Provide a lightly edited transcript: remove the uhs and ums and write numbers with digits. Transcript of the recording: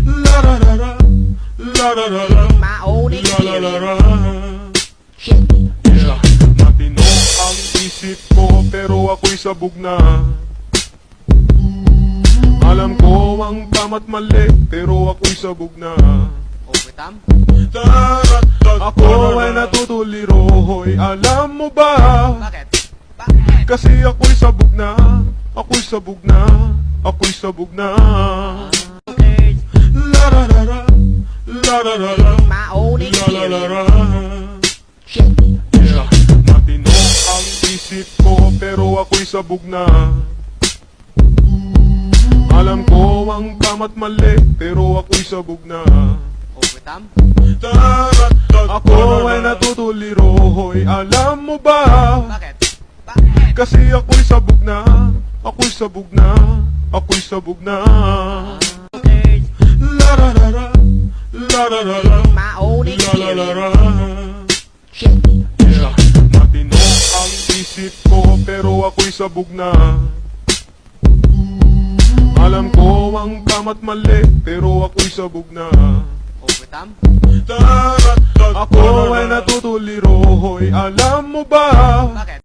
La la la la, la la la la, My own la la la la. Shit. Yeah, matino ang isip ko pero ako'y sabog na. Alam ko ang tama't mali pero ako'y sabog na. Overtime? Ako ay natutuliro, hoy, alam mo ba? Bakit? Bakit? Kasi ako'y sabog na, ako'y sabog na, ako'y sabog na. Okay. La la la la, la la la la, My own la la la la. Shit. Yeah, matino ang isip ko pero ako'y sabog na. Alam ko ang tama't mali pero ako'y sabog na. Overtime? Ako ay natutuliro, hoy, alam mo ba? Bakit? Bakit? Kasi ako'y sabog na, ako'y sabog na, ako'y sabog na. Okay. La la la la, la la la la, My own la la la la. Shit. Yeah, matino ang isip ko pero ako'y sabog na. Alam ko ang tama't mali pero ako'y sabog na. Overtime? Ako ay natutuliro, hoy, alam mo ba? Bakit?